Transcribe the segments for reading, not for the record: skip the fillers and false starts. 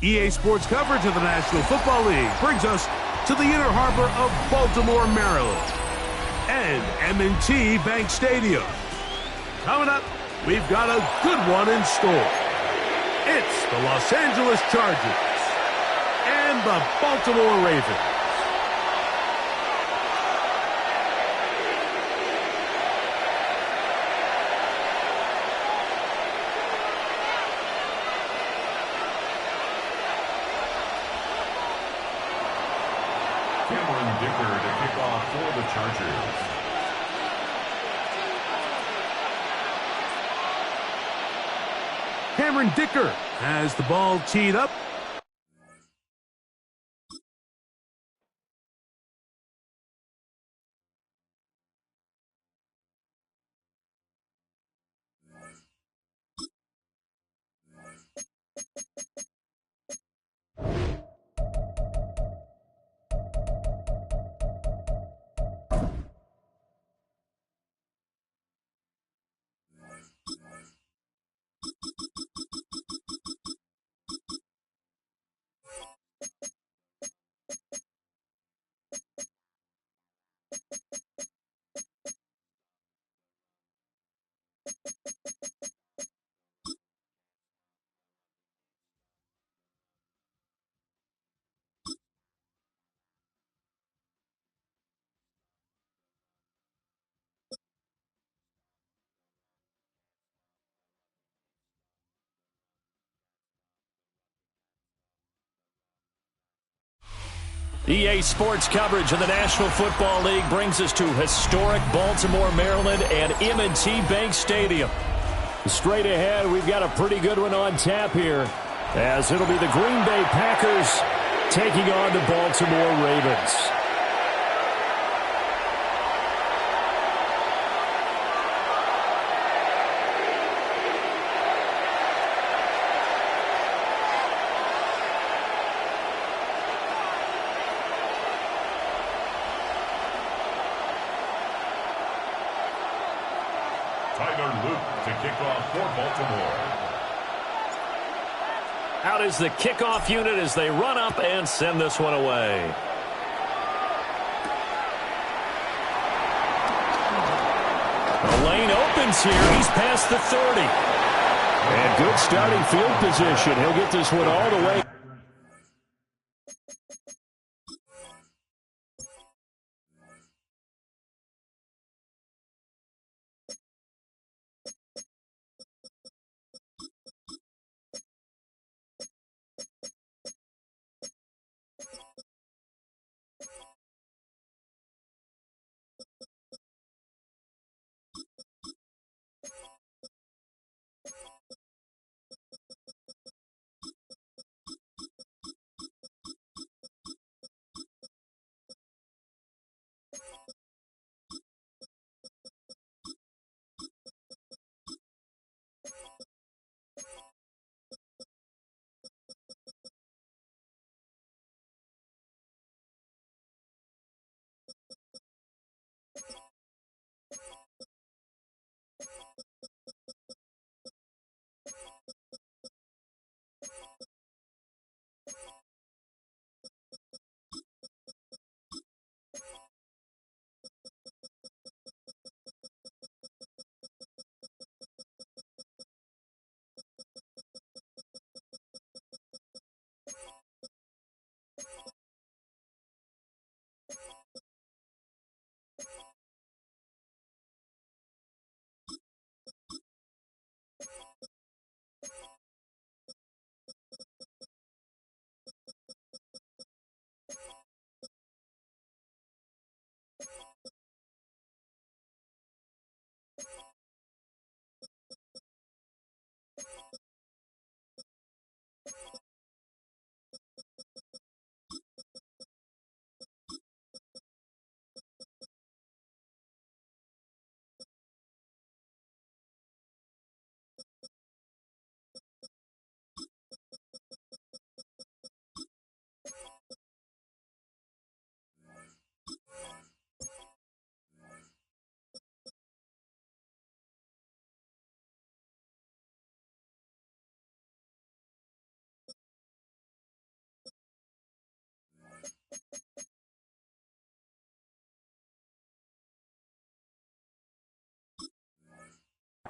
EA Sports coverage of the National Football League brings us to the inner harbor of Baltimore, Maryland, and M&T Bank Stadium. Coming up, we've got a good one in store. It's the Los Angeles Chargers and the Baltimore Ravens. To kick off for the Chargers. Cameron Dicker has the ball teed up. EA Sports coverage of the National Football League brings us to historic Baltimore, Maryland, and M&T Bank Stadium. Straight ahead, we've got a pretty good one on tap here, as it'll be the Green Bay Packers taking on the Baltimore Ravens. To kick off for Baltimore. Out is the kickoff unit as they run up and send this one away. The lane opens here. He's past the 30. And good starting field position. He'll get this one all the way.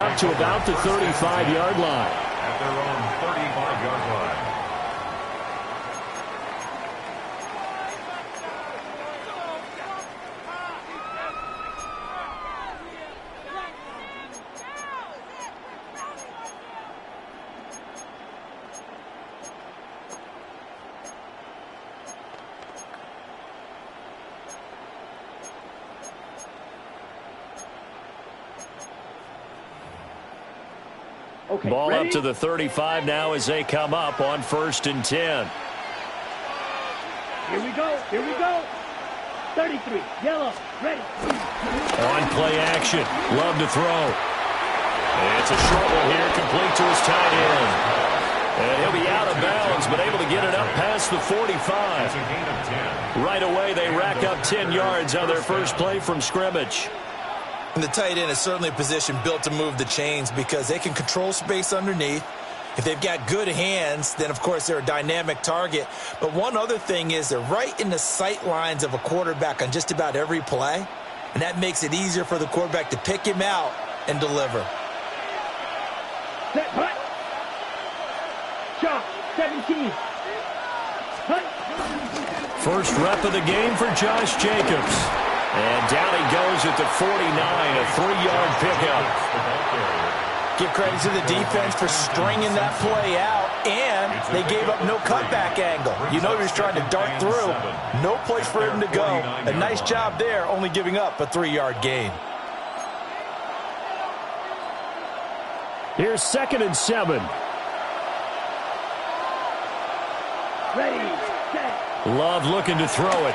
Up to about the 35-yard line. At their own 35-yard line. Okay, Ball ready? up to the 35 now as they come up on 1st and 10. Here we go. Here we go. 33. Yellow. Ready. On play action. Love to throw. It's a short one here, complete to his tight end. And he'll be out of bounds, but able to get it up past the 45. It's a gain of 10. Right away, they rack up 10 yards on their first play from scrimmage. And the tight end is certainly a position built to move the chains because they can control space underneath. If they've got good hands, then, of course, they're a dynamic target. But one other thing is they're right in the sight lines of a quarterback on just about every play, and that makes it easier for the quarterback to pick him out and deliver. Set, hut. Shot. 17. Hut. First rep of the game for Josh Jacobs. And down he goes at the 49, a 3-yard pickup. Give credit to the defense for stringing that play out, and they gave up no cutback angle. You know he was trying to dart through. No place for him to go. A nice job there, only giving up a 3-yard gain. Here's 2nd and 7. Ready. Set. Love looking to throw it.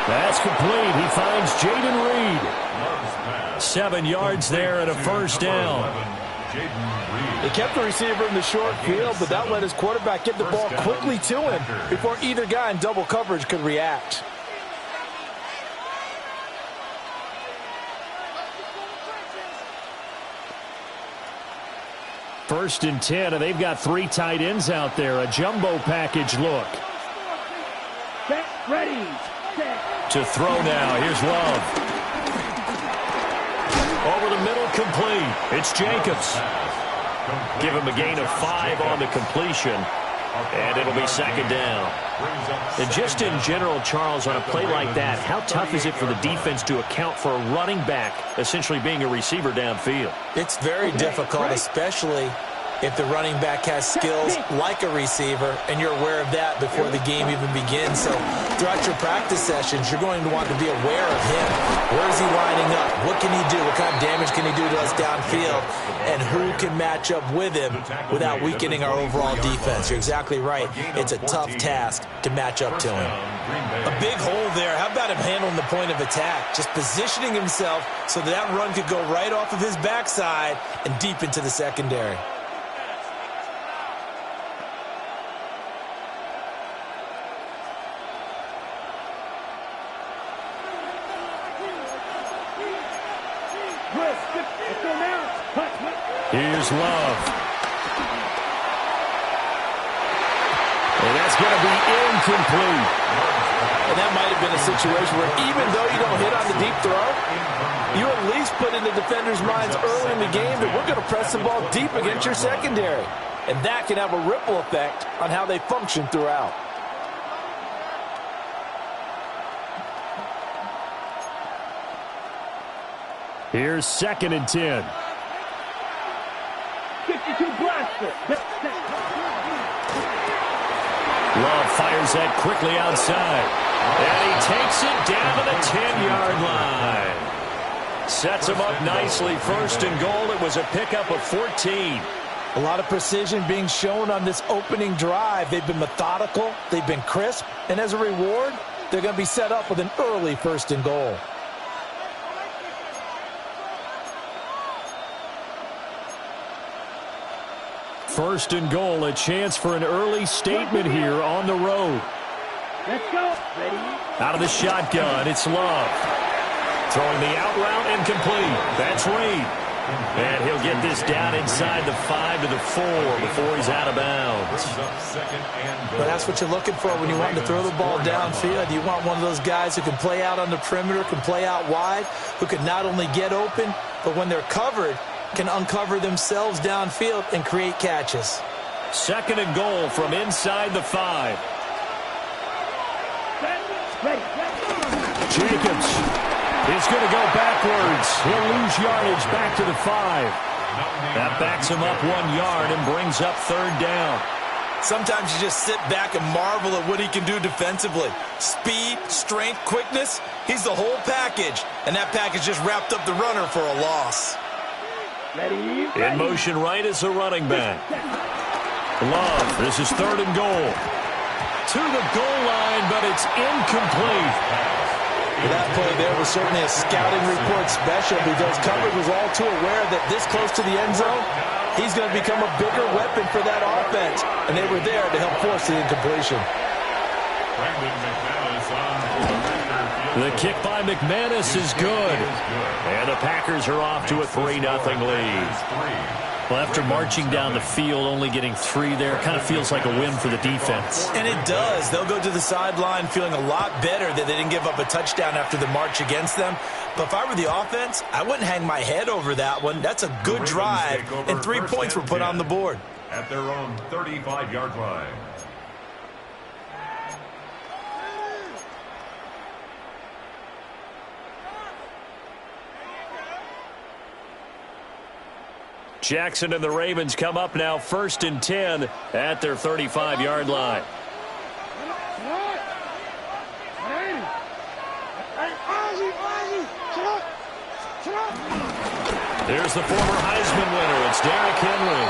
That's complete. He finds Jaden Reed. 7 yards there and a first down. They kept the receiver in the short field, but that let his quarterback get the ball quickly to him before either guy in double coverage could react. First and 10, and they've got 3 tight ends out there. A jumbo package look. Set. Ready. Set. To throw now. Here's Love. Over the middle, complete. It's Jacobs. Give him a gain of 5 on the completion, and it'll be 2nd down. And just in general, Charles, on a play like that, how tough is it for the defense to account for a running back essentially being a receiver downfield? It's very difficult, especially if the running back has skills like a receiver, and you're aware of that before the game even begins. So throughout your practice sessions, you're going to want to be aware of him. Where is he lining up? What can he do? What kind of damage can he do to us downfield? And who can match up with him without weakening our overall defense? You're exactly right. It's a tough task to match up to him. A big hole there. How about him handling the point of attack? Just positioning himself so that run could go right off of his backside and deep into the secondary. Here's Love. And that's going to be incomplete. And that might have been a situation where even though you don't hit on the deep throw, you at least put in the defenders' minds early in the game that we're going to press the ball deep against your secondary. And that can have a ripple effect on how they function throughout. Here's 2nd and 10. 52 blaster. Love fires that quickly outside. And he takes it down to the 10-yard line. Sets him up nicely. 1st and goal. It was a pickup of 14. A lot of precision being shown on this opening drive. They've been methodical. They've been crisp. And as a reward, they're going to be set up with an early 1st and goal. First and goal, a chance for an early statement here on the road. Let's go. Ready. Out of the shotgun, it's Love. Throwing the out route incomplete. That's Reed. And he'll get this down inside the 5 to the 4 before he's out of bounds. But that's what you're looking for when you want to throw the ball downfield. You want one of those guys who can play out on the perimeter, can play out wide, who can not only get open, but when they're covered, can uncover themselves downfield and create catches. 2nd and goal from inside the 5. Jacobs is going to go backwards. He'll lose yardage back to the 5. That backs him up 1 yard and brings up 3rd down. Sometimes you just sit back and marvel at what he can do defensively. Speed, strength, quickness, he's the whole package. And that package just wrapped up the runner for a loss. In motion right is the running back. Love, this is 3rd and goal. To the goal line, but it's incomplete. That play there was certainly a scouting report special because coverage was all too aware that this close to the end zone, he's going to become a bigger weapon for that offense. And they were there to help force the incompletion. The kick by McManus is good. And the Packers are off to a 3-0 lead. Well, after marching down the field, only getting 3 there, kind of feels like a win for the defense. And it does. They'll go to the sideline feeling a lot better that they didn't give up a touchdown after the march against them. But if I were the offense, I wouldn't hang my head over that one. That's a good drive, and 3 points were put on the board. At their own 35-yard line. Jackson and the Ravens come up now 1st and 10 at their 35-yard line. There's the former Heisman winner. It's Derrick Henry.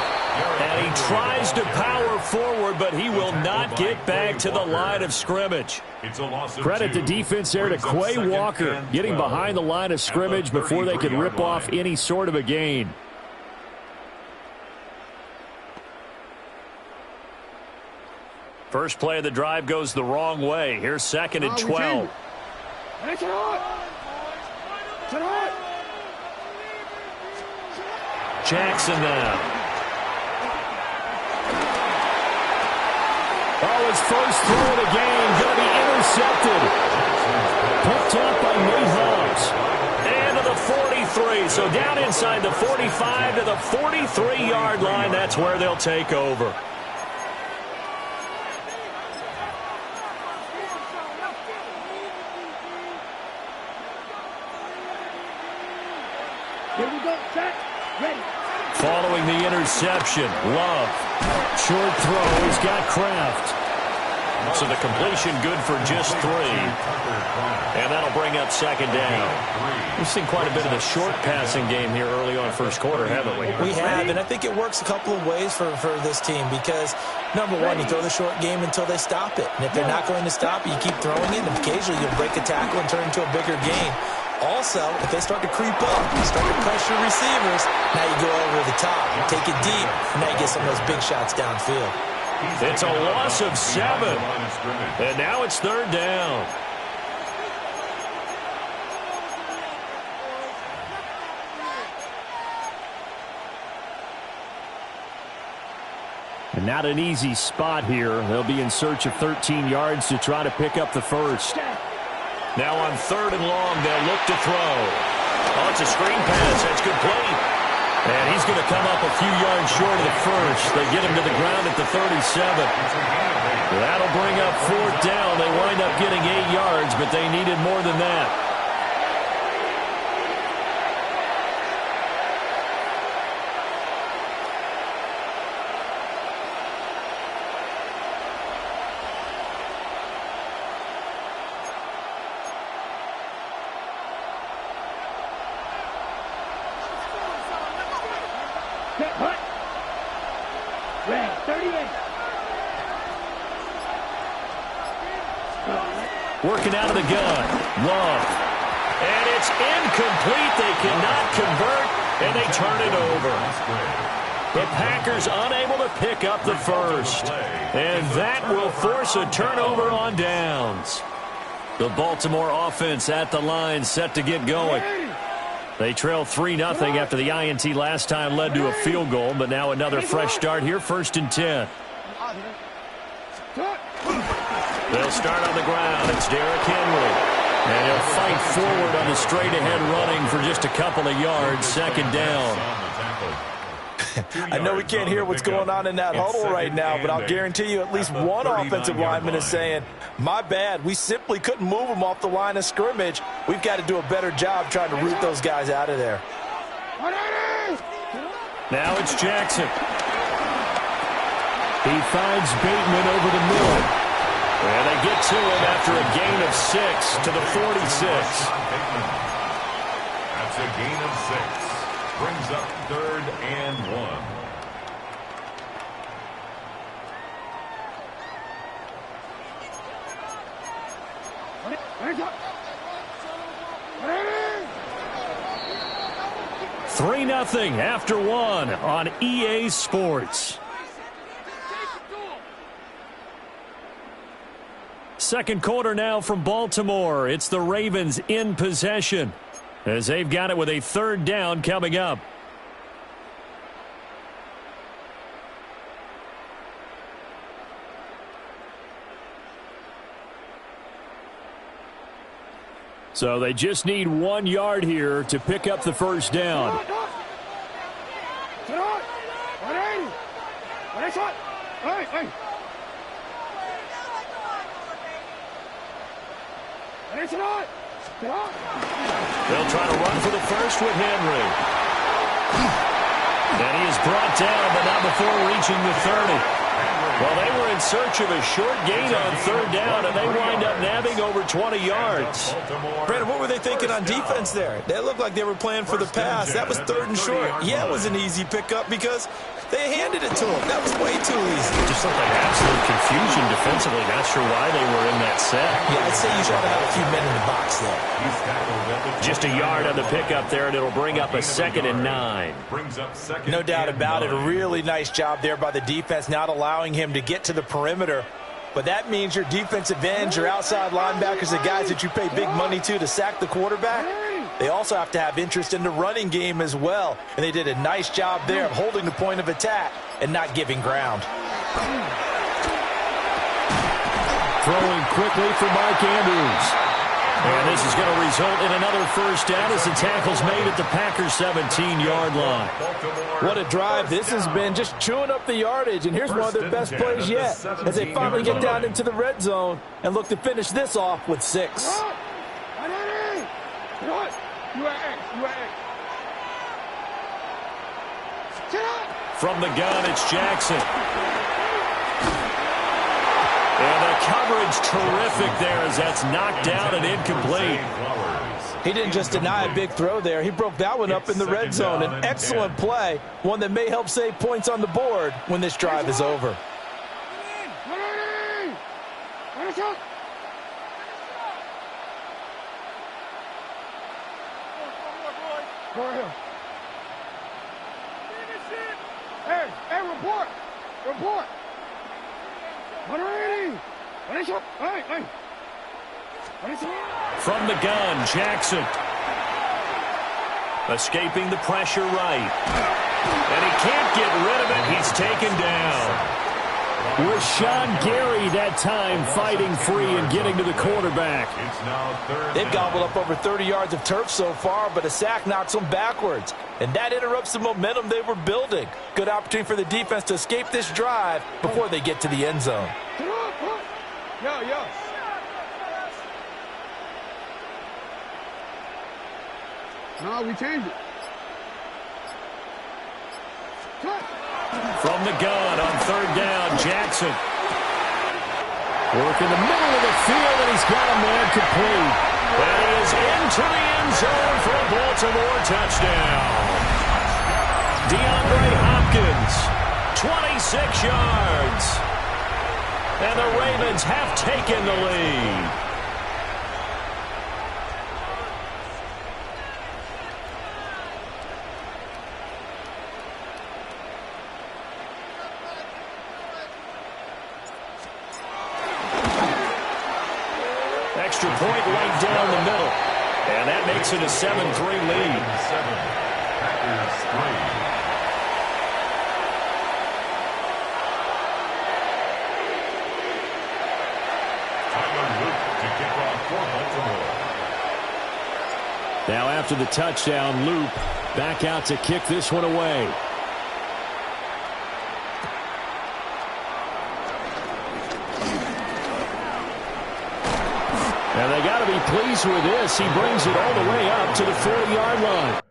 And he tries to power forward, but he will not get back to the line of scrimmage. Credit the defense there to Quay Walker, getting behind the line of scrimmage before they could rip off any sort of a gain. First play of the drive goes the wrong way. Here's 2nd and 12. Jackson now. Oh, his first throw of the game going to be intercepted. Picked up by Nate Hobbs. And to the 43. So down inside the 45 to the 43-yard line. That's where they'll take over. Here we go, set, ready. Following the interception, Love. Short throw, he's got Kraft. So the completion good for just 3. And that'll bring up 2nd down. We've seen quite a bit of the short passing game here early on 1st quarter, haven't we? We have, and I think it works a couple of ways for this team because, number one, you throw the short game until they stop it. And if they're not going to stop it, you keep throwing it, and occasionally you'll break a tackle and turn it into a bigger game. Also, if they start to creep up, start to pressure receivers, now you go over the top, take it deep, and now you get some of those big shots downfield. It's a loss of 7. And now it's 3rd down. And not an easy spot here. They'll be in search of 13 yards to try to pick up the first. Now on 3rd and long, they'll look to throw. Oh, it's a screen pass. That's complete. And he's going to come up a few yards short of the first. They get him to the ground at the 37. That'll bring up 4th down. They wind up getting 8 yards, but they needed more than that. Working out of the gun. Love. And it's incomplete. They cannot convert, and they turn it over. The Packers unable to pick up the first. And that will force a turnover on downs. The Baltimore offense at the line set to get going. They trail 3-0 after the INT last time led to a field goal, but now another fresh start here, 1st and 10. They'll start on the ground. It's Derrick Henry. And he'll fight forward on the straight-ahead running for just a couple of yards, second down. I know we can't hear what's going on in that huddle right now, but I'll guarantee you at least one offensive lineman is saying, my bad, we simply couldn't move them off the line of scrimmage. We've got to do a better job trying to root those guys out of there. Now it's Jackson. He finds Bateman over the middle. And they get to him after a gain of 6 to the 46. That's a gain of 6. Brings up 3rd and 1. Three 0 after 1 on EA Sports. Second quarter now from Baltimore. It's the Ravens in possession, as they've got it with a 3rd down coming up. So they just need 1 yard here to pick up the first down. They'll try to run for the first with Henry. And he is brought down, but not before reaching the 30. Well, they were in search of a short gain on 3rd down, and they wind up nabbing over 20 yards. Brandon, what were they thinking on defense there? They looked like they were playing for the pass. That was 3rd and short. Yeah, it was an easy pickup because they handed it to him. That was way too easy. Just looked like absolute confusion defensively. Not sure why they were in that set. Yeah, I'd say you try to have a few men in the box there. Just a yard on the pickup there, and it'll bring up a 2nd and 9. No doubt about it. A really nice job there by the defense, not allowing him to get to the perimeter. But that means your defensive ends, your outside linebackers, the guys that you pay big money to sack the quarterback, they also have to have interest in the running game as well. And they did a nice job there of holding the point of attack and not giving ground. Throwing quickly for Mark Andrews. And this is going to result in another first down as the tackle's made at the Packers' 17-yard line. What a drive this has been, just chewing up the yardage. And here's one of their best plays yet as they finally get down into the red zone and look to finish this off with 6. From the gun, it's Jackson. And the coverage terrific there as that's knocked down and incomplete. He didn't just deny a big throw there. He broke that one up in the red zone. An excellent play, one that may help save points on the board when this drive is over. Hey, report! Report! From the gun, Jackson. Escaping the pressure right. And he can't get rid of it. He's taken down. Rashawn Gary that time fighting free and getting to the quarterback. They've gobbled up over 30 yards of turf so far, but a sack knocks them backwards. And that interrupts the momentum they were building. Good opportunity for the defense to escape this drive before they get to the end zone. Yo. No, we changed it. From the gun on 3rd down, Jackson. Work in the middle of the field, and he's got a man complete. And he is into the end zone for a Baltimore touchdown. DeAndre Hopkins, 26 yards. And the Ravens have taken the lead. Extra point right down the middle. And that makes it a 7-3 lead. Packers 3. To kick off for Baltimore. after the touchdown. Loop back out to kick this one away. And they got to be pleased with this. He brings it all the way up to the 40-yard line.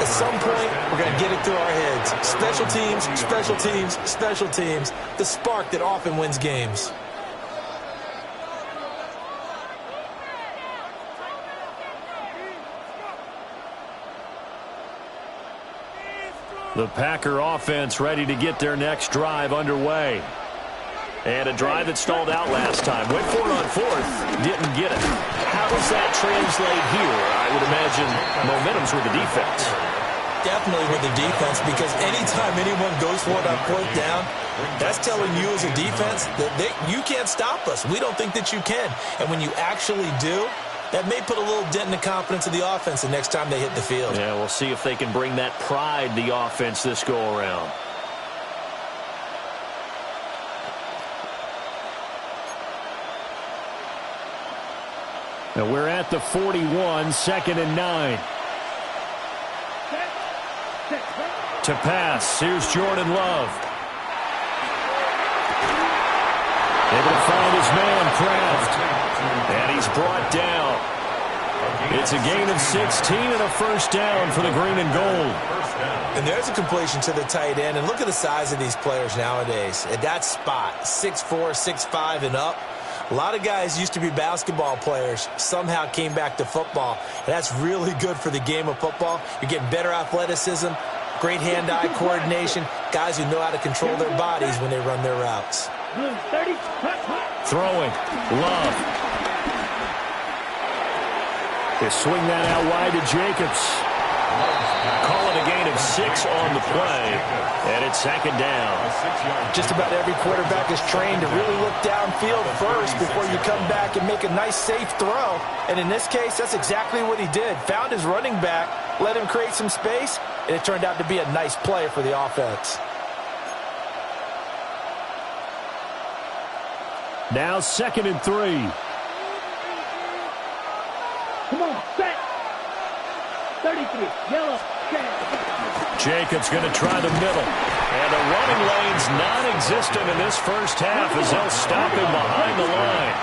At some point, we're going to get it through our heads. Special teams, special teams, special teams. The spark that often wins games. The Packer offense ready to get their next drive underway. And a drive that stalled out last time. Went for it on fourth. Didn't get it. How does that translate here? I would imagine momentum's with the defense. Definitely with the defense, because anytime anyone goes for it on fourth down, that's telling you as a defense that you can't stop us. We don't think that you can. And when you actually do, that may put a little dent in the confidence of the offense the next time they hit the field. Yeah, we'll see if they can bring that pride to the offense this go-around. Now we're at the 41, 2nd and 9. To pass, here's Jordan Love. Able to find his man, Kraft. And he's brought down. It's a gain of 16 and a first down for the green and gold. And there's a completion to the tight end. And look at the size of these players nowadays. At that spot, 6'4", 6'5", and up. A lot of guys used to be basketball players, somehow came back to football. And that's really good for the game of football. You're getting better athleticism, great hand-eye coordination, guys who know how to control their bodies when they run their routes. Throwing, Love. They swing that out wide to Jacobs. Call it a gain of 6 on the play, and it's 2nd down. Just about every quarterback is trained to really look downfield first before you come back and make a nice, safe throw. And in this case, that's exactly what he did. Found his running back, let him create some space, and it turned out to be a nice play for the offense. Now 2nd and 3. Come on, set. 33, yellow, Jacobs going to try the middle. And the running lane's non-existent in this first half as they'll stop him behind the line.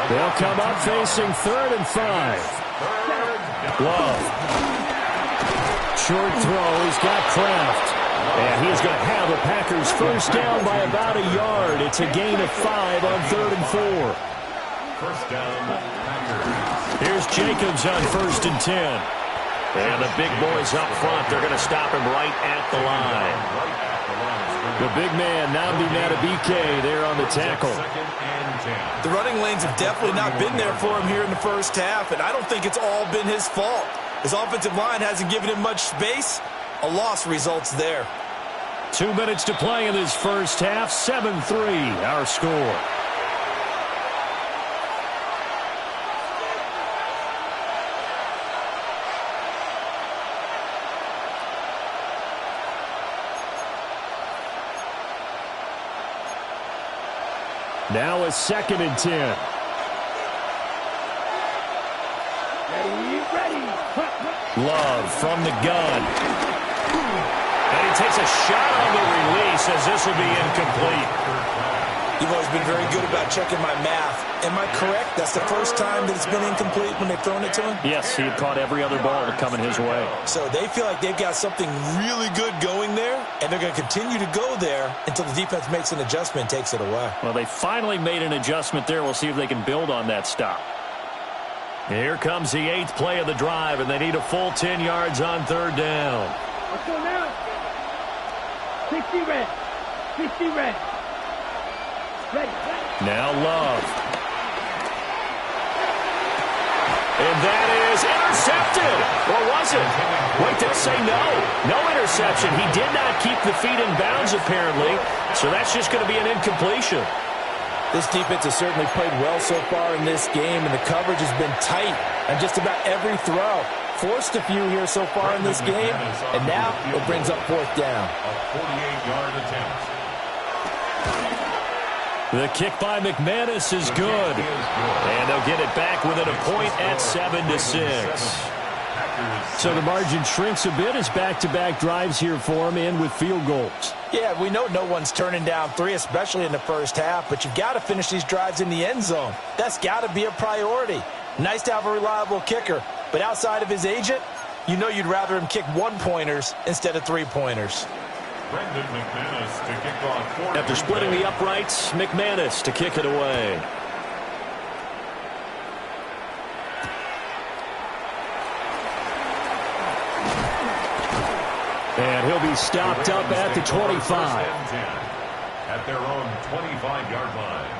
They'll come up facing 3rd and 5. Love. Short throw. He's got Kraft. And he's going to have the Packers first down by about a yard. It's a gain of 5 on 3rd and 4. First down, Packers. Here's Jacobs on 1st and 10. And the big boys up front, they're going to stop him right at the line. The big man, Nnamdi Madubuike, there on the tackle. The running lanes have definitely not been there for him here in the first half, and I don't think it's all been his fault. His offensive line hasn't given him much space. A loss results there. 2 minutes to play in this first half. 7-3, our score. Now a 2nd and 10. ready. Love from the gun. And he takes a shot on the release as this will be incomplete. You've always been very good about checking my math. Am I correct? That's the first time that it's been incomplete when they've thrown it to him? Yes, he had caught every other ball coming his way. So they feel like they've got something really good going there, and they're going to continue to go there until the defense makes an adjustment and takes it away. Well, they finally made an adjustment there. We'll see if they can build on that stop. Here comes the 8th play of the drive, and they need a full 10 yards on 3rd down. Let's go now. 60 red. 60 red. Ready. Now Love. And that is intercepted. Or was it? Wait, did it say no? No interception. He did not keep the feet in bounds, apparently. So that's just going to be an incompletion. This defense has certainly played well so far in this game, and the coverage has been tight on just about every throw. Forced a few here so far in this game, and now it brings up fourth down. A 48-yard attempt. The kick by McManus is good. And they'll get it back within a point at 7-6. So the margin shrinks a bit as back-to-back drives here for him, and with field goals. Yeah, we know no one's turning down 3, especially in the first half, but you've got to finish these drives in the end zone. That's got to be a priority. Nice to have a reliable kicker, but outside of his agent, you know you'd rather him kick 1-pointers instead of 3-pointers. Brendan McManus to kick off. After splitting the uprights, McManus to kick it away. And he'll be stopped up at the 25. At their own 25-yard line.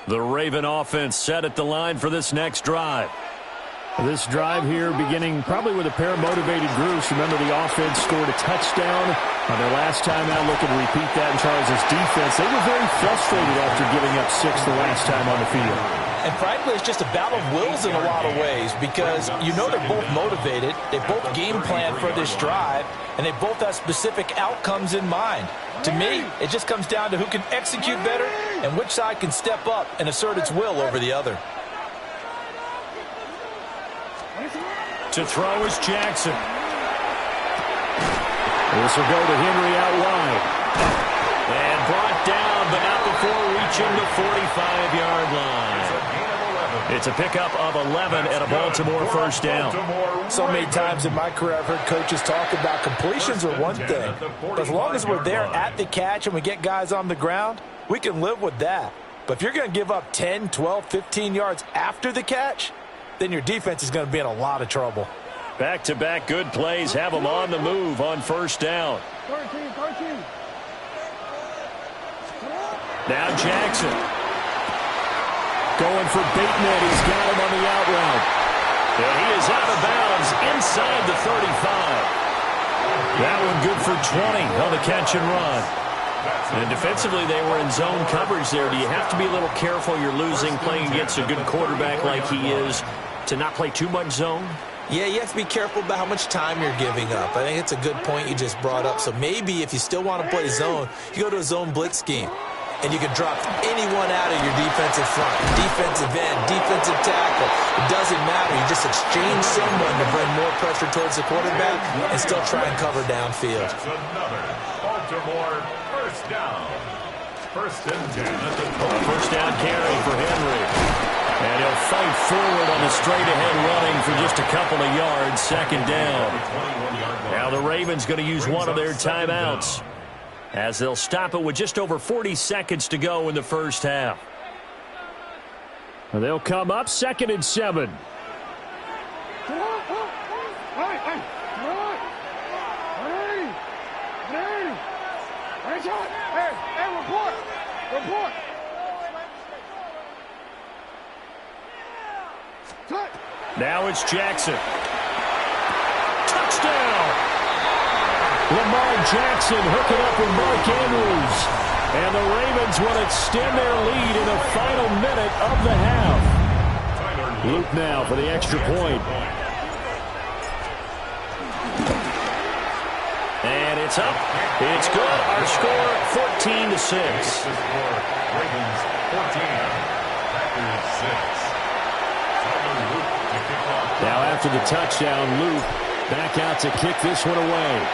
The Raven offense set at the line for this next drive. This drive here beginning probably with a pair of motivated groups. Remember, the offense scored a touchdown on their last time out. Looking to repeat that in Charles' defense. They were very frustrated after giving up 6 the last time on the field. And frankly, it's just a battle of wills in a lot of ways because you know they're both motivated. They both game plan for this drive, and they both have specific outcomes in mind. To me, it just comes down to who can execute better and which side can step up and assert its will over the other. To throw is Jackson. This will go to Henry out wide. And brought down, but not before reaching the 45-yard line. It's a pickup of 11 and a Baltimore first down. So many times in my career I've heard coaches talk about completions are one thing. But as long as we're there at the catch and we get guys on the ground, we can live with that. But if you're going to give up 10, 12, 15 yards after the catch, then your defense is going to be in a lot of trouble. Back-to-back good plays have them on the move on first down. 13. Now Jackson. Going for Bateman. He's got him on the out route. And he is out of bounds inside the 35. That one good for 20 on the catch and run. And defensively, they were in zone coverage there. Do you have to be a little careful? You're losing, playing against a good quarterback like he is, to not play too much zone? Yeah, you have to be careful about how much time you're giving up. I think it's a good point you just brought up. So maybe if you still want to play zone, you go to a zone blitz scheme. And you can drop anyone out of your defensive front, defensive end, defensive tackle. It doesn't matter. You just exchange someone to bring more pressure towards the quarterback and still try and cover downfield. That's another Baltimore first down. First and 10 at the 20. First down carry for Henry. And he'll fight forward on the straight-ahead running for just a couple of yards. Second down. Now the Ravens going to use one of their timeouts, as they'll stop it with just over 40 seconds to go in the first half. They'll come up 2nd and 7. Report. Now it's Jackson. Touchdown! Lamar Jackson hooking up with Mark Andrews. And the Ravens will extend their lead in the final minute of the half. Luke now for the extra point. And it's up. It's good. Our score, 14-6. Ravens 14. Packers 6. Now after the touchdown, Luke back out to kick this one away.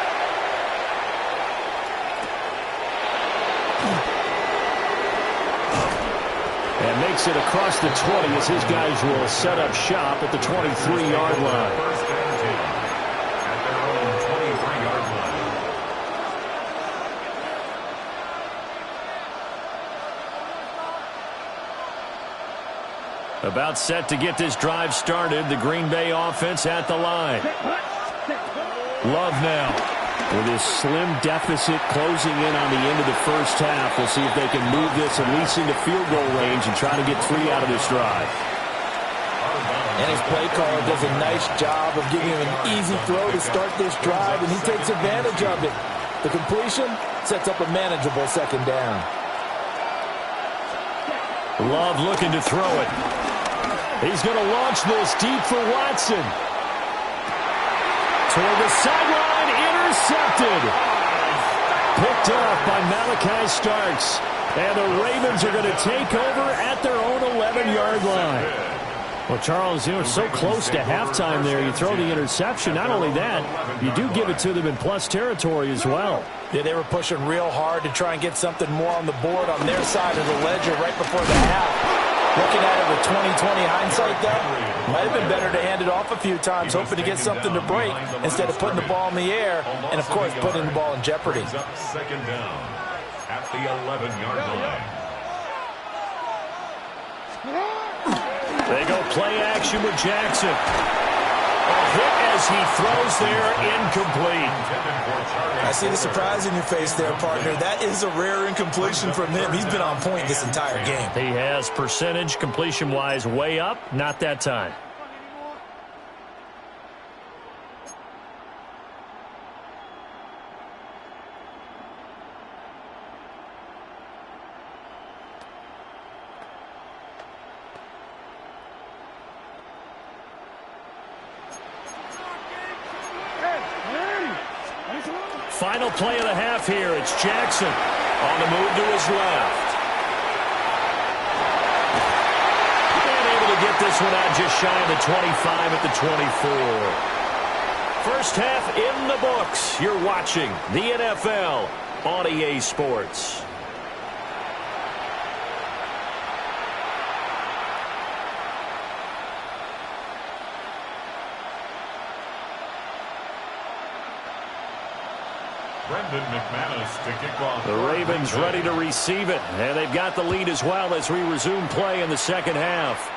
And makes it across the 20 as his guys will set up shop at the 23-yard line. First and 10 at their own 23-yard line. About set to get this drive started. The Green Bay offense at the line. Love now. With his slim deficit closing in on the end of the first half, we'll see if they can move this at least into field goal range and try to get 3 out of this drive. And his play caller does a nice job of giving him an easy throw to start this drive, and he takes advantage of it. The completion sets up a manageable second down. Love looking to throw it. He's going to launch this deep for Watson. Toward the sideline, intercepted. Picked off by Malachi Starks. And the Ravens are going to take over at their own 11-yard line. Well, Charles, it's so close to halftime there. You throw the interception. Not only that, you do give it to them in plus territory as well. Yeah, they were pushing real hard to try and get something more on the board on their side of the ledger right before the half. Looking at it with 20/20 hindsight, though, might have been better to hand it off a few times, hoping to get something to break instead of putting the ball in the air and, of course, putting the ball in jeopardy. Second down at the 11-yard line. They go play action with Jackson. A hit as he throws there, incomplete. I see the surprise in your face there, partner. That is a rare incompletion from him. He's been on point this entire game. He has percentage completion-wise way up, not that time. Final play of the half here. It's Jackson on the move to his left. And able to get this one out just shy of the 25 at the 24. First half in the books. You're watching the NFL on EA Sports. The Ravens ready to receive it, and they've got the lead as well as we resume play in the second half.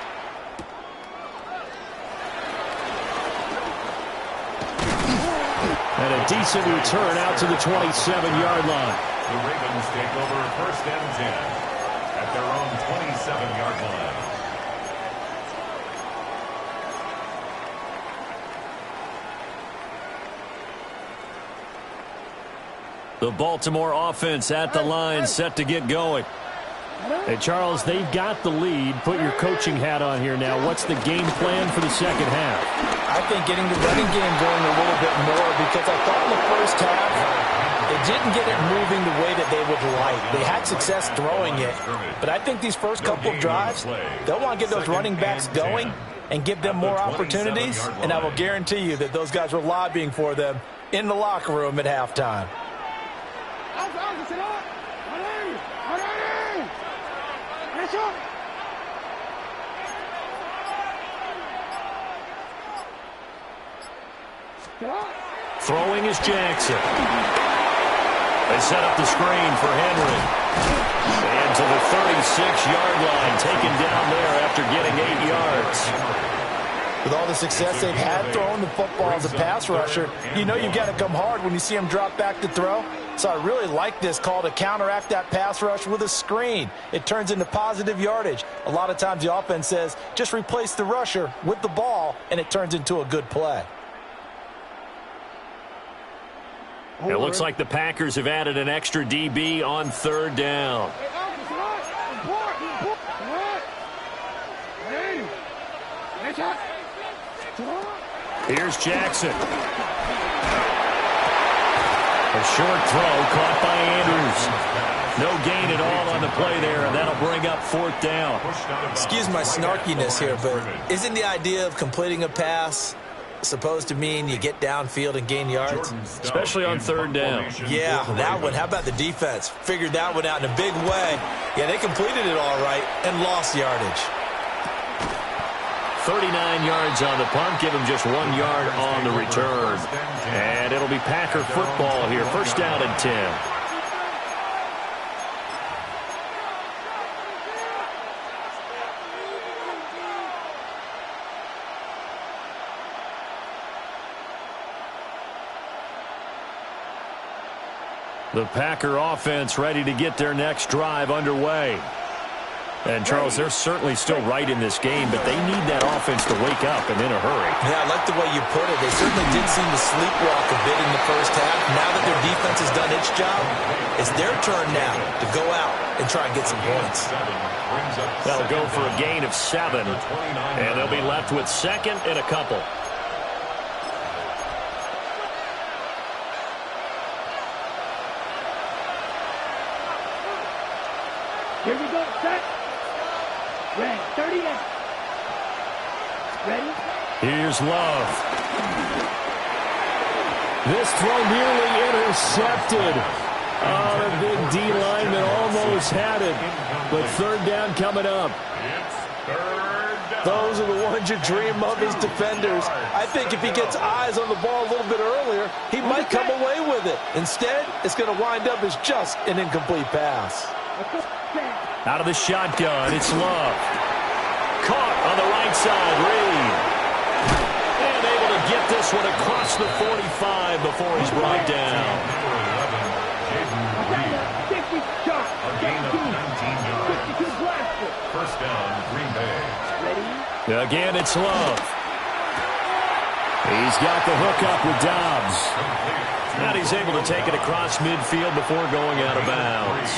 And a decent return out to the 27-yard line. The Ravens take over first and 10 at their own 27-yard line. The Baltimore offense at the line, set to get going. Hey, Charles, they've got the lead. Put your coaching hat on here now. What's the game plan for the second half? I think getting the running game going a little bit more, because I thought in the first half they didn't get it moving the way that they would like. They had success throwing it, but I think these first couple of drives, they'll want to get those running backs going and give them more opportunities, and I will guarantee you that those guys were lobbying for them in the locker room at halftime. Throwing is Jackson. They set up the screen for Henry. And to the 36-yard line, taken down there after getting 8 yards. With all the success they've had throwing the football as a pass rusher, you know you've got to come hard when you see them drop back to throw. So I really like this call to counteract that pass rush with a screen. It turns into positive yardage. A lot of times the offense says, just replace the rusher with the ball, and it turns into a good play. It looks like the Packers have added an extra DB on third down. Here's Jackson. A short throw caught by Andrews. No gain at all on the play there, and that'll bring up fourth down. Excuse my snarkiness here, but isn't the idea of completing a pass supposed to mean you get downfield and gain yards? Especially on third down. Yeah, that one. How about the defense? Figured that one out in a big way. Yeah, they completed it all right and lost yardage. 39 yards on the punt, give him just 1 yard on the return. And it'll be Packer football here, first down and 10. The Packer offense ready to get their next drive underway. And, Charles, they're certainly still right in this game, but they need that offense to wake up and in a hurry. Yeah, I like the way you put it. They certainly did seem to sleepwalk a bit in the first half. Now that their defense has done its job, it's their turn now to go out and try and get some points. That'll go for a gain of 7, and they'll be left with second and a couple. Here we go, set. Red, 38. Ready? Here's Love. This throw nearly intercepted. Oh, the big D lineman almost had it. But third down coming up. Those are the ones you dream of as defenders. I think if he gets eyes on the ball a little bit earlier, he might come away with it. Instead, it's going to wind up as just an incomplete pass. Out of the shotgun, it's Love. Caught on the right side, Reed. And able to get this one across the 45 before he's brought down. First down, Green Bay. Again, it's Love. He's got the hook up with Dobbs. And he's able to take it across midfield before going out of bounds.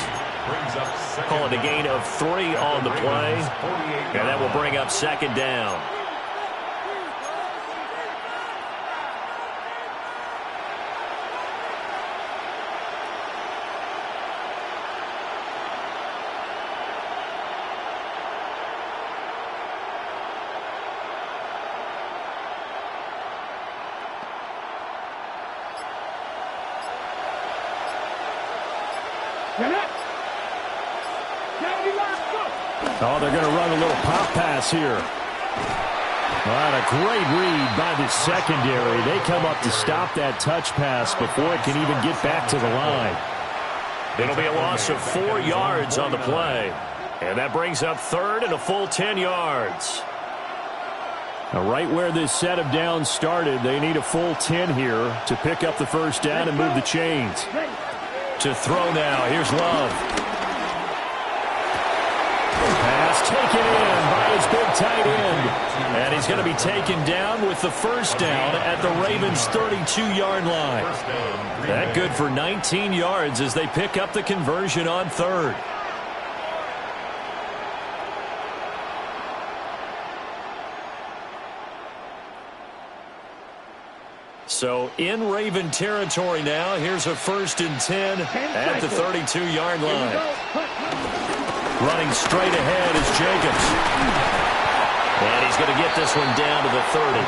Call it a gain of 3 on the play. And that will bring up second down. Oh, they're going to run a little pop pass here. What a great read by the secondary. They come up to stop that touch pass before it can even get back to the line. It'll be a loss of 4 yards on the play. And that brings up third and a full 10 yards. Now, right where this set of downs started, they need a full 10 here to pick up the first down and move the chains. To throw now, here's Love. Pass taken in by his big tight end. And he's going to be taken down with the first down at the Ravens' 32-yard line. That good for 19 yards as they pick up the conversion on third. So in Raven territory now, here's a 1st and 10 at the 32-yard line. Running straight ahead is Jacobs. And he's going to get this one down to the 30.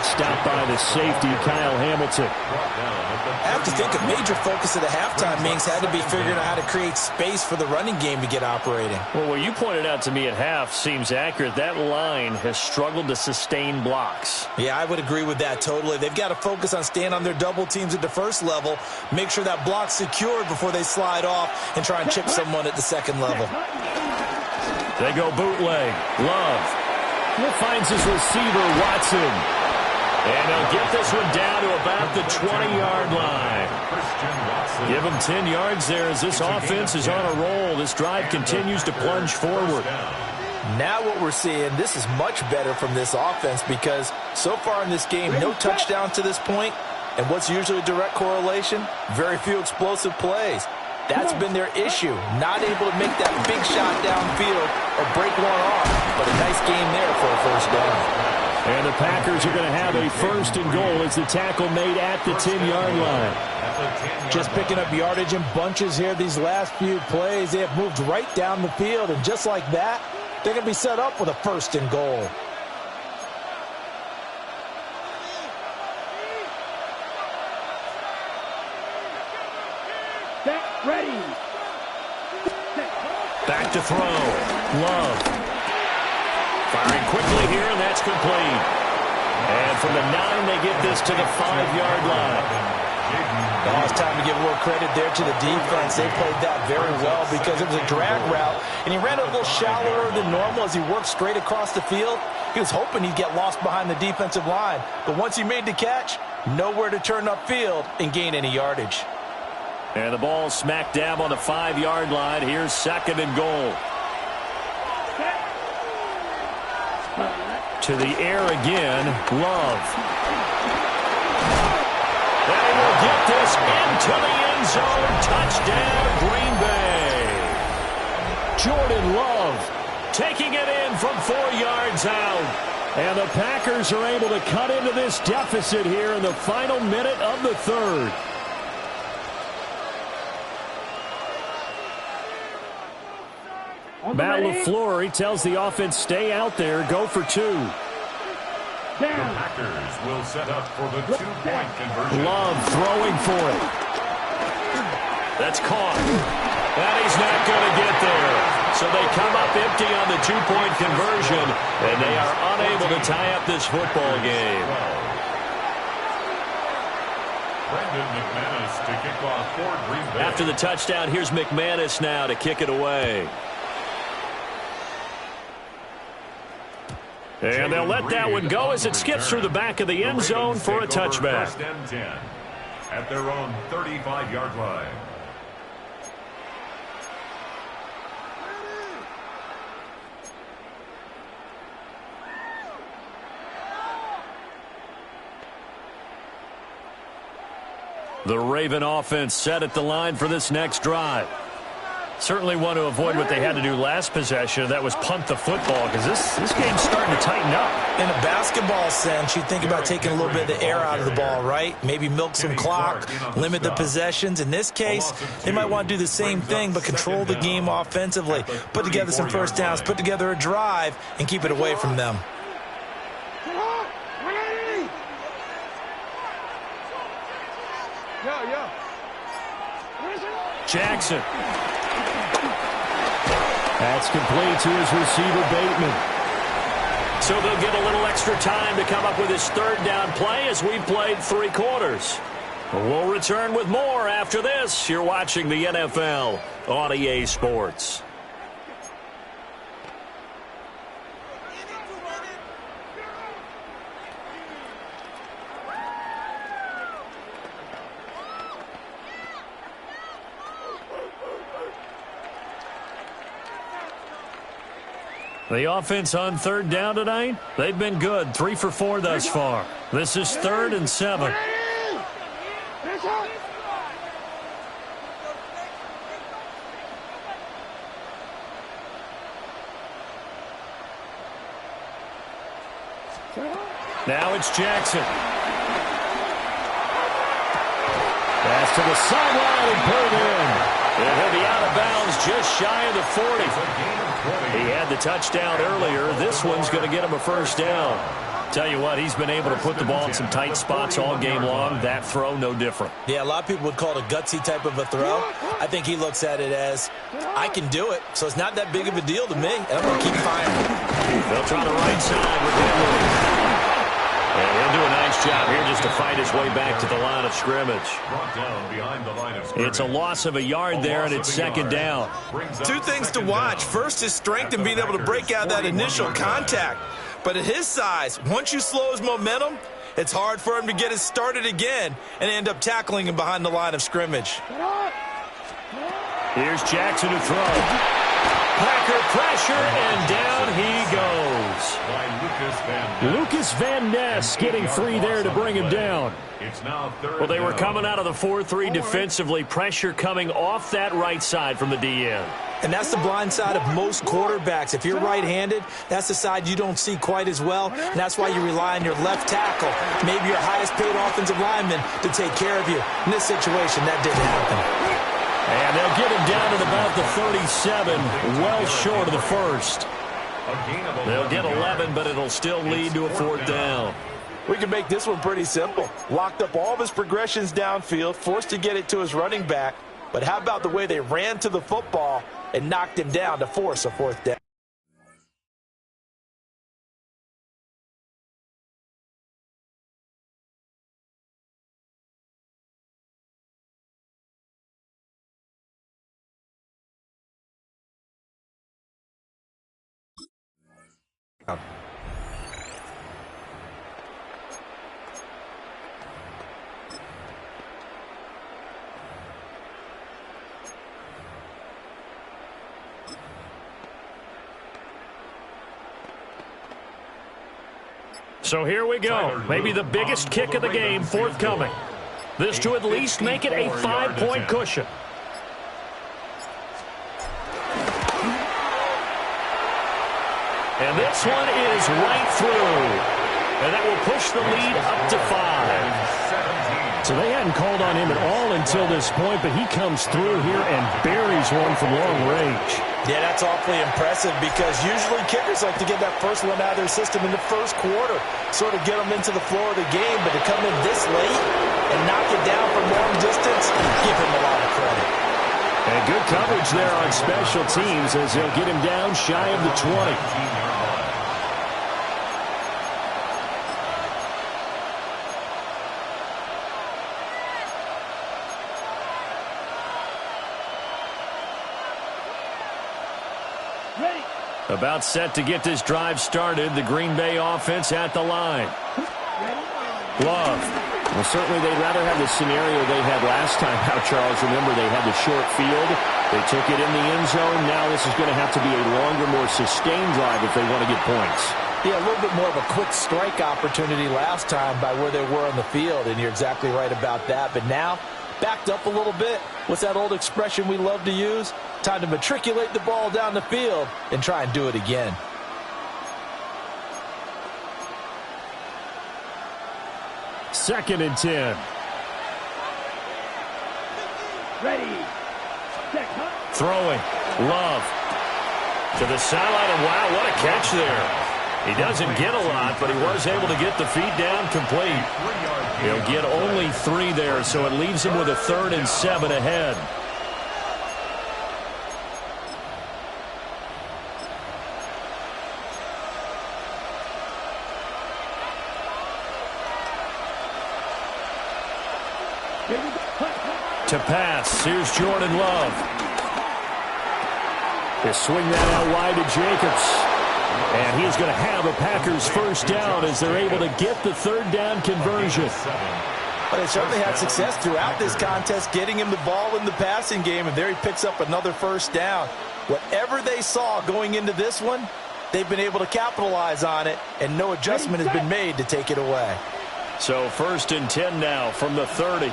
Stopped by the safety, Kyle Hamilton. I have to think a major focus of the halftime meetings had to be figuring out how to create space for the running game to get operating. Well, what you pointed out to me at half seems accurate. That line has struggled to sustain blocks. Yeah, I would agree with that totally. They've got to focus on staying on their double teams at the first level, make sure that block's secured before they slide off and try and chip someone at the second level. They go bootleg. Love. Finds his receiver, Watson. And they'll get this one down to about the 20-yard line. Give him 10 yards there as this offense is on a roll. This drive continues to plunge forward. Now what we're seeing, this is much better from this offense because so far in this game, no touchdowns to this point. And what's usually a direct correlation? Very few explosive plays. That's been their issue, not able to make that big shot downfield or break one off. But a nice game there for a first down. And the Packers are going to have a 1st and goal as the tackle made at the 10-yard line. Just picking up yardage in bunches here these last few plays. They have moved right down the field, and just like that, they're going to be set up with a 1st and goal. Ready. Back to throw. Love. Firing quickly here, and that's complete. And from the 9, they get this to the 5-yard line. Now it's time to give a little credit there to the defense. They played that very well because it was a drag route, and he ran a little shallower than normal as he worked straight across the field. He was hoping he'd get lost behind the defensive line, but once he made the catch, nowhere to turn upfield and gain any yardage. And the ball smack dab on the 5-yard line. Here's 2nd and goal. To the air again, Love. And he will get this into the end zone. Touchdown, Green Bay. Jordan Love taking it in from 4 yards out. And the Packers are able to cut into this deficit here in the final minute of the 3rd. Matt LaFleur, he tells the offense, stay out there, go for 2. The Packers will set up for the 2-point conversion. Love throwing for it. That's caught. And he's not going to get there. So they come up empty on the 2-point conversion, and they are unable to tie up this football game. Brendan McManus to kick off for Green Bay. After the touchdown, here's McManus now to kick it away. And they'll let that one go as it skips through the back of the end zone for a touchback. 1st and 10 at their own 35-yard line. The Raven offense set at the line for this next drive. Certainly want to avoid what they had to do last possession. That was punt the football, because this game's starting to tighten up. In a basketball sense, you think about taking a little bit of the air out of the ball, right? Maybe milk some clock, limit the possessions. In this case, they might want to do the same thing, but control the game offensively. Put together some first downs, put together a drive, and keep it away from them. Jackson. That's complete to his receiver, Bateman. So they'll get a little extra time to come up with his 3rd down play as we've played 3 quarters. We'll return with more after this. You're watching the NFL on EA Sports. The offense on 3rd down tonight, they've been good. 3 for 4 thus far. This is 3rd and 7. Now it's Jackson. Pass to the sideline and pulled in. And he'll be out of bounds just shy of the 40. He had the touchdown earlier. This one's going to get him a 1st down. Tell you what, he's been able to put the ball in some tight spots all game long. That throw, no different. Yeah, a lot of people would call it a gutsy type of a throw. I think he looks at it as, I can do it, so it's not that big of a deal to me. I'm going to keep firing. They'll try the right side with Ville. And he'll do a nice job here just to fight his way back to the line of scrimmage. It's a loss of a yard there, and it's 2nd down. 2 things to watch. First, his strength in being able to break out that initial contact. But at his size, once you slow his momentum, it's hard for him to get it started again and end up tackling him behind the line of scrimmage. Here's Jackson to throw. Packer pressure, and down he goes. Lucas Van Ness getting free there to bring him down. Well, they were coming out of the 4-3 defensively. Pressure coming off that right side from the DN. And that's the blind side of most quarterbacks. If you're right-handed, that's the side you don't see quite as well. And that's why you rely on your left tackle, maybe your highest-paid offensive lineman, to take care of you. In this situation, that didn't happen. And they'll get him down at about the 37, well short of the 1st. They'll get 11, but it'll still lead to a 4th down. We can make this one pretty simple. Locked up all of his progressions downfield, forced to get it to his running back. But how about the way they ran to the football and knocked him down to force a 4th down? So here we go. Maybe the biggest kick of the game forthcoming. This to at least make it a 5-point cushion. And this one is right through. And that will push the lead up to 5. So they hadn't called on him at all until this point, but he comes through here and buries one from long range. Yeah, that's awfully impressive because usually kickers like to get that first one out of their system in the first quarter, sort of get them into the flow of the game, but to come in this late and knock it down from long distance, give him a lot of credit. And good coverage there on special teams as they'll get him down shy of the 20. About set to get this drive started. The Green Bay offense at the line. Love. Well, certainly they'd rather have the scenario they had last time out, Charles. Remember, they had the short field. They took it in the end zone. Now this is going to have to be a longer, more sustained drive if they want to get points. Yeah, a little bit more of a quick strike opportunity last time by where they were on the field, and you're exactly right about that. But now, backed up a little bit. What's that old expression we love to use? Time to matriculate the ball down the field and try and do it again. Second and 10. Ready. Check. Throwing. Love. To the sideline, and wow, what a catch there. He doesn't get a lot, but he was able to get the feet down complete. He'll get only 3 there, so it leaves him with a 3rd and 7 ahead. To pass, here's Jordan Love. They swing that out wide to Jacobs. And he's going to have a Packers first down as they're able to get the 3rd down conversion. But they certainly had success throughout this contest, getting him the ball in the passing game, and there he picks up another first down. Whatever they saw going into this one, they've been able to capitalize on it, and no adjustment has been made to take it away. So 1st and 10 now from the 30.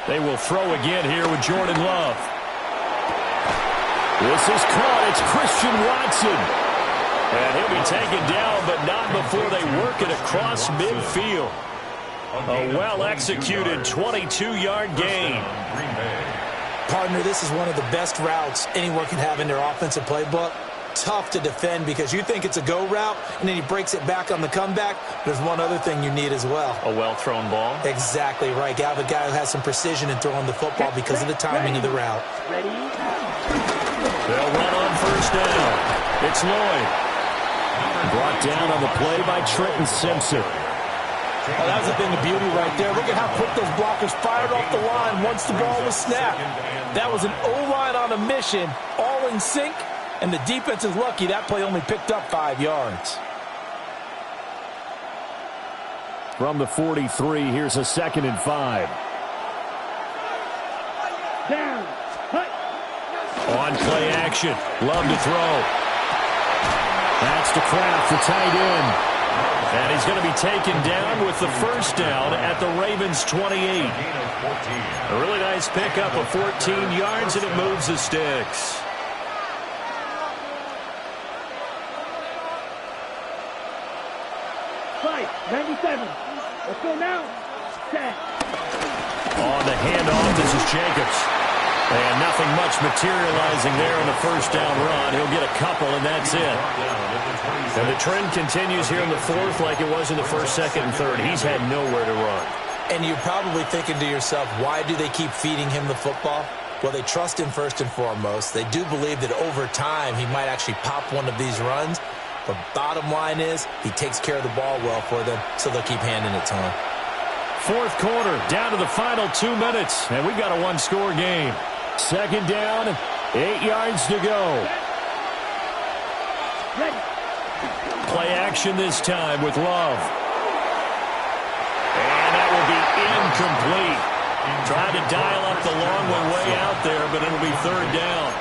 They will throw again here with Jordan Love. This is caught. It's Christian Watson. And he'll be taken down, but not before they work it across midfield. A well-executed 22-yard gain. Partner, this is one of the best routes anyone can have in their offensive playbook. Tough to defend because you think it's a go route, and then he breaks it back on the comeback. There's one other thing you need as well. A well-thrown ball? Exactly right. You have a guy who has some precision in throwing the football because of the timing of the route. They'll run on first down. It's Lloyd. Brought down on the play by Trenton Simpson. Oh, that was a thing of beauty right there. Look at how quick those blockers fired off the line once the ball was snapped. That was an O-line on a mission, all in sync, and the defense is lucky that play only picked up 5 yards. From the 43, here's a 2nd and 5. Down. On play action. Love to throw. That's to Kraft, the tight end. And he's going to be taken down with the first down at the Ravens' 28. A really nice pickup of 14 yards, and it moves the sticks. Fight. 97. Let's go now. Set. On the handoff, this is Jacobs. And nothing much materializing there in the first down run. He'll get a couple, and that's it. And the trend continues here in the 4th like it was in the 1st, 2nd, and 3rd. He's had nowhere to run. And you're probably thinking to yourself, why do they keep feeding him the football? Well, they trust him first and foremost. They do believe that over time he might actually pop one of these runs. But bottom line is he takes care of the ball well for them, so they'll keep handing it to him. 4th quarter, down to the final 2 minutes, and we've got a one-score game. 2nd down, 8 yards to go. Play action this time with Love. And that will be incomplete. Tried to dial up the long one way out there, but it'll be 3rd down.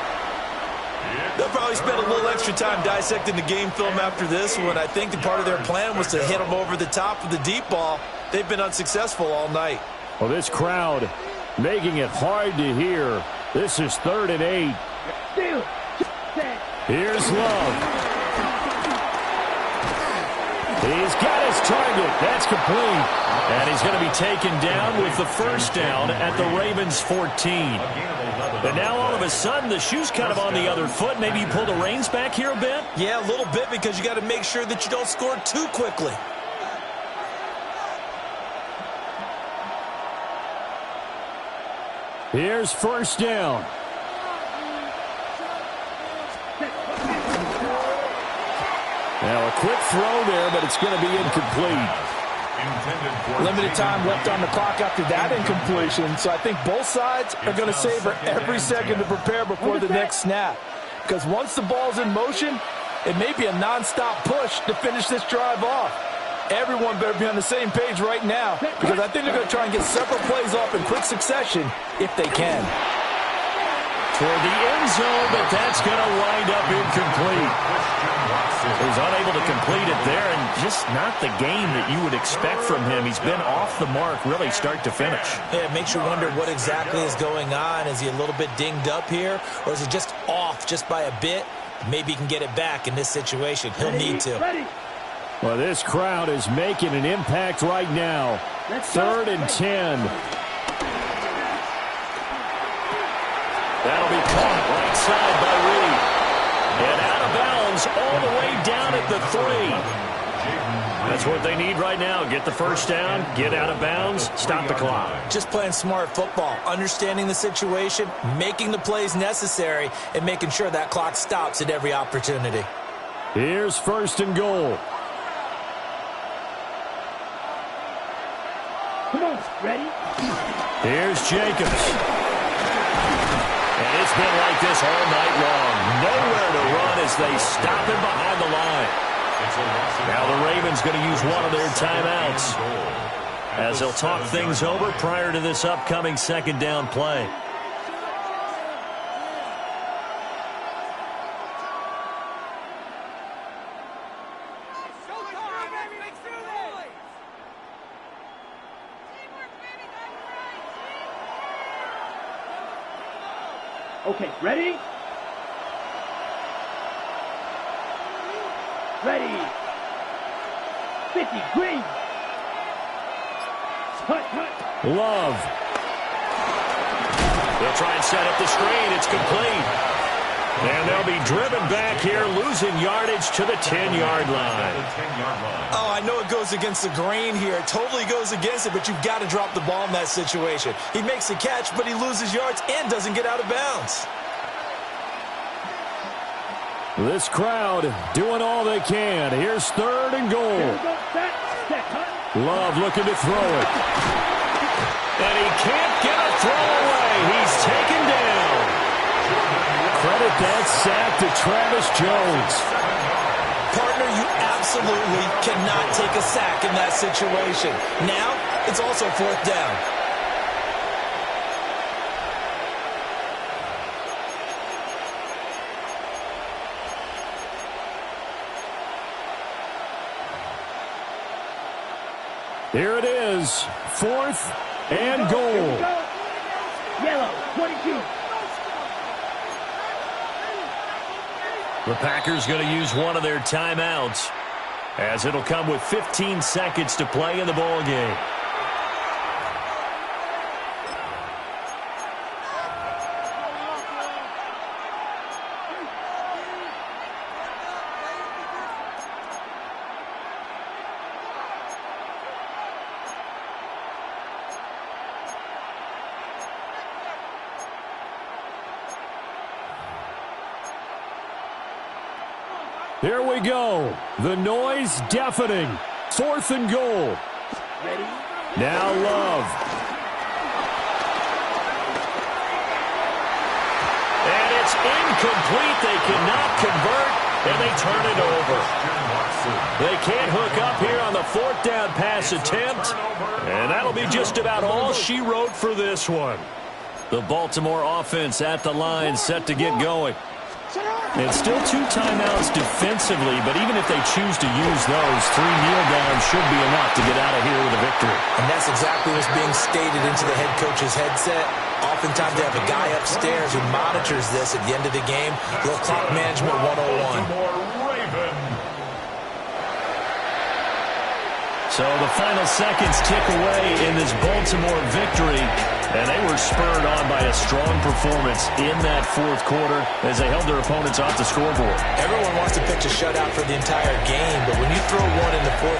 They'll probably spend a little extra time dissecting the game film after this one. I think that part of their plan was to hit them over the top of the deep ball. They've been unsuccessful all night. Well, this crowd making it hard to hear. This is 3rd and 8. Here's Love. He's got his target. That's complete. And he's going to be taken down with the first down at the Ravens' 14. And now all of a sudden the shoe's kind of on the other foot. Maybe you pull the reins back here a bit? Yeah, a little bit, because you got to make sure that you don't score too quickly. Here's first down. Now a quick throw there, but it's going to be incomplete. Limited time left on the clock after that incompletion, so I think both sides are going to savor every second to prepare before the next snap. Because once the ball's in motion, it may be a non-stop push to finish this drive off. Everyone better be on the same page right now, because I think they're going to try and get several plays off in quick succession if they can. Toward the end zone, but that's going to wind up incomplete. He's unable to complete it there, and just not the game that you would expect from him. He's been off the mark really start to finish. Yeah, it makes you wonder what exactly is going on. Is he a little bit dinged up here, or is he just off just by a bit? Maybe he can get it back in this situation. He'll need to. Well, this crowd is making an impact right now. 3rd and 10. That'll be caught right side by Reed. And out of bounds all the way down at the 3. That's what they need right now. Get the first down, get out of bounds, stop the clock. Just playing smart football, understanding the situation, making the plays necessary, and making sure that clock stops at every opportunity. Here's 1st and goal. Come on, ready? Here's Jacobs. And it's been like this all night long. Nowhere to run as they stop him behind the line. Now the Ravens going to use one of their timeouts as they'll talk things over prior to this upcoming 2nd down play. Okay, ready? Ready. 50, green. Hut. Love. They'll try and set up the screen. It's complete. And they'll be driven back here, losing yardage to the 10-yard line. Oh, I know it goes against the grain here. It totally goes against it, but you've got to drop the ball in that situation. He makes the catch, but he loses yards and doesn't get out of bounds. This crowd doing all they can. Here's 3rd and goal. Love looking to throw it. And he can't get a throw away. He's taken down. Credit that sack to Travis Jones. Partner, you absolutely cannot take a sack in that situation. Now, it's also 4th down. Here it is, 4th and goal. Yellow, 22. The Packers going to use one of their timeouts as it'll come with 15 seconds to play in the ball game. Here we go. The noise deafening. 4th and goal. Ready? Now Love. And it's incomplete. They cannot convert, and they turn it over. They can't hook up here on the 4th down pass attempt, and that'll be just about all she wrote for this one. The Baltimore offense at the line, set to get going. It's still 2 timeouts defensively, but even if they choose to use those, 3 kneel downs should be enough to get out of here with a victory. And that's exactly what's being stated into the head coach's headset. Oftentimes they have a guy upstairs who monitors this at the end of the game. Little clock management 101. So the final seconds tick away in this Baltimore victory, and they were spurred on by a strong performance in that fourth quarter as they held their opponents off the scoreboard. Everyone wants to pitch a shutout for the entire game, but when you throw one in the fourth